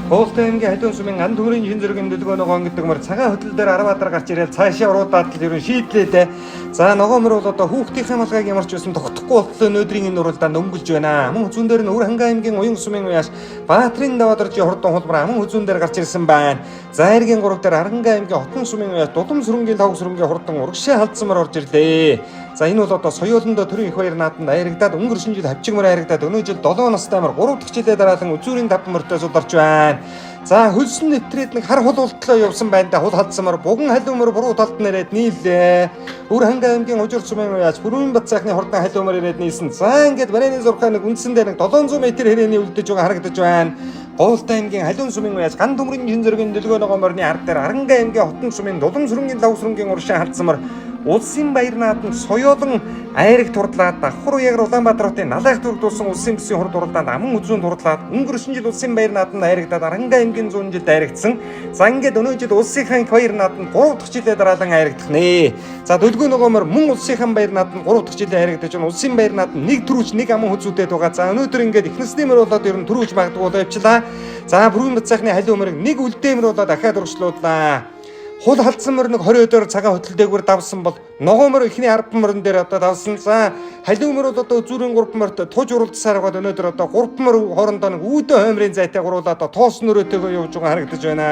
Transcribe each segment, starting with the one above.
Голтаймгийн халуун сумын ан төмрийн шин зэргийн дэлгөөнөгөө гэдэг мөр цагаан хөдөл дээр Арбаатар гарч ирээд цаашаа уруудаад л ерөн шийдлээ. За ногоо мөр бол одоо хүүхдийн хамгаалгыг ямарч байсан тогтохгүй болтлоо өнөөдрийн энэ уралдаанд өнгөлж байна. Мөн үзүүн дээр нь Үр хангай аймгийн уян сумын уяаш Баатрин Давадаржи хурдан хулбар мөн үзүүн дээр гарч ирсэн байна. За эргийн 3 дээр Арангай аймгийн Хотон сумын уяаш Дулам сүрэнгийн Лав сүрэнгийн хурдан урагшаа халдсамар орж ирлээ. За энэ бол одоо соёолондоо төрийн их баяр нааданд аярагдаад өнгөрсөн жил хавчигмөр аярагдаад өнөө жил 7 настай мөр 3 дахь жилээ дараалан үзүүрийн 5 мөртөө сударч байна. За хөлсөн нэвтрээд нэг хар хул болтлоо явсан байна да хул хадсамар буган халуумөр буруу талд нэрээд нийлээ. Үр хангай аймгийн Ужир сумын уяас Бүрэн бат сайхны хурдан халуумар ирээд нийсэн. За ингээд барайны зурхаа нэг үндсэндээ нэг 700 м хэрээний үлдэж байгаа харагдаж байна. Голтай аймгийн халуун сумын уяас Ган төмрийн шин зэргийн дэлгөөнөгөө морины ард дээр Арангай аймгийн Хотон сумын Дулам сүрэнгийн Лав сүрэнгийн урагшаа халдсамар улсын баяр нааданд соёолон айраг турдлаад давхар уягаар Улаанбаатар хотын налайх дурдуулсан улсын бүсийн хурд уралдаанд аман үзүүн турдлаад өнгөрсөн жил улсын баяр нааданд айрагдаад Арангай аймгийн 100 жилд айрагдсан. За ингээд өнөө жил улсынхаа баяр нааданд 3 дахь жилээ дараалан айрагдах нэ. За дэлгөөнөгөөр мөн улсынхаа баяр нааданд 3 дахь жилээ айрагдаж байна. Улсын баяр нааданд нэг төрүүч нэг аман хүзүүдэд байгаа. За өнөөдөр ингээд их насны мөр болоод ер нь төрүүч магадгүй явчлаа. За Бүрэн бат сайхны халуун мөрөг нэг үлдээмэр болоод дахиад урагшлууллаа. Хул халдсан мөр нэг 20 өдөр цагаан хөтөлдөөгөр давсан бол ногоо мөр ихний 10 мөрөн дээр одоо давсан. За халуун мөр бол одоо зүрийн 3 мөрт туж уралдсаар гоод өнөөдөр одоо 3 мөр хоорондоо нэг үүдэ хоймрын зайтай гуруулаад тоос нөрөөтэйгөө явж байгаа харагдаж байна.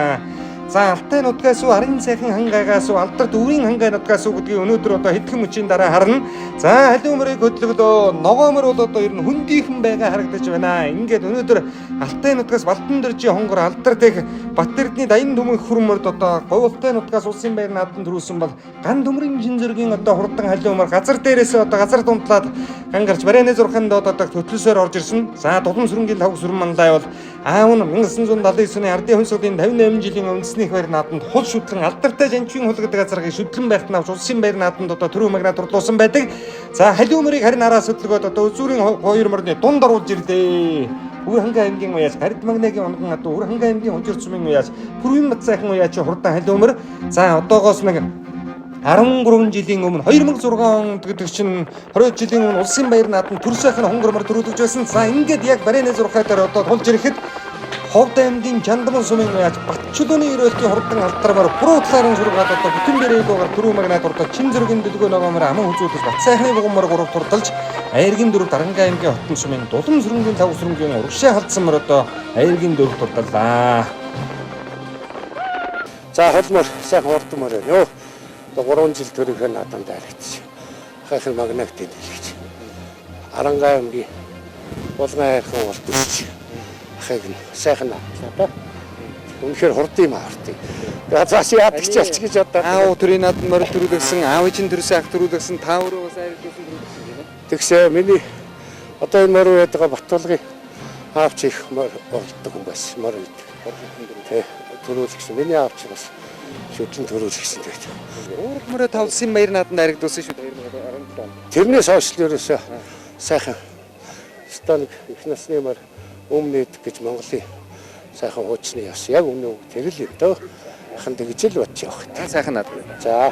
За алтай нутгаас уу арын сайхан хангайгаас уу алдарт өврийн хангай нутгаас уу гэдгийг өнөөдөр одоо хэдхэн мөчийн дараа харна. За халуун мөрийг хөдлөглөө ногоо мөр бол одоо ер нь хөндийнхэн байгаа харагдаж байна. Ингээд өнөөдөр алтай нутгаас Балтан дэржи хонгор алдарт их Батэрдний даян төмөн хүрмөрд одоо говьлтай нутгаас улсын баяр нааданд төрүүлсэн бол Ган төмрийн шин зэргийн одоо хурдан халуун мөр газар дээрээс одоо газар дунтлаад ган гарч барайны зурханд одоо хөтлөсөөр орж ирсэн. За Дулам сүрэнгийн Лав сүрэн мандаа бол аав нь 1979 оны ардын хүн суулын 58 жилийн өмнөснийх баяр нааданд хул шүтлэн алдартай жанчвын хул гэдэг газарыг шүтлэн байхад навч улсын баяр нааданд одоо төрөө магнат турлуулсан байдаг. За халуун мөрийг харин араас хөтлөгөөд одоо үзүүрийн 2 мөрний дунд оруулж ирлээ. Үр хангай аймгийн уяас Гарид магнагийн онгон одоо Үр хангай аймгийн Ужир сумын уяас Бүрэн бат сайхан уяач хурдан халуун мөр. За одоогоос нэг 13 жилийн өмнө 2006 онд гэдэг чинь 20 жилийн өмнө улсын баяр нааданд төр сайхан хонгормор төрүүлж байсан. За ингээд яг барайны зурхай дээр одоо тулж ирэхэд Ховд аймгийн Чандман сумын уяас Батчулууны өрөөлтийн хурдан алдармаар буруу талаар сургаад одоо бүтэн бэрээгээр төрөө магнат урдаа чин зэргийн дэлгөөнөгөөр аман хүзүүлж бат сайхны бугамар 3 турдалж Аяргийн 4 Арангай аймгийн Хотон сумын Дулам сүрэнгийн Лав сүрэнгийн урагшаа халдсан мөр одоо Аяргийн 4 турдаллаа. За холмор сайхан хурдан мөр ёо. Одоо 3 жил төрийнхөө нааданд айрагдчих. Хайхан магнат дэлгэж. Арангай аймгийн Булган хайрхан болтч. Ахыг сайхан наадлаа. Үнэхээр хурдан юм хурдан. Тэгээ цааш яадаг ч ялч гэж бодоод. Аав төрийн нааданд морь төрүүлсэн, аав чинь төрсөн ах төрүүлсэн, та өөрөө бас айрагдсан төрүүлсэн юм. Тэгсээ миний одоо энэ мөр байдаг Батулгын аавч их мөр болдог хүн байсан. Мөр төрүүлсэн. Миний аавч бас шүтлэн төрүүлсэн гэдэг. Өөр мөрөө тавлсан баяр нааданд айрагдсан шүү дээ. Тэрнээс хойш л ерөөсөө сайхан станик их насны мөр өмнөд гэж Монголын сайхан хуучны яс яг өмнө тэр л юм дөө. Хахан тэгж л бодож явах. Сайхан наад. За.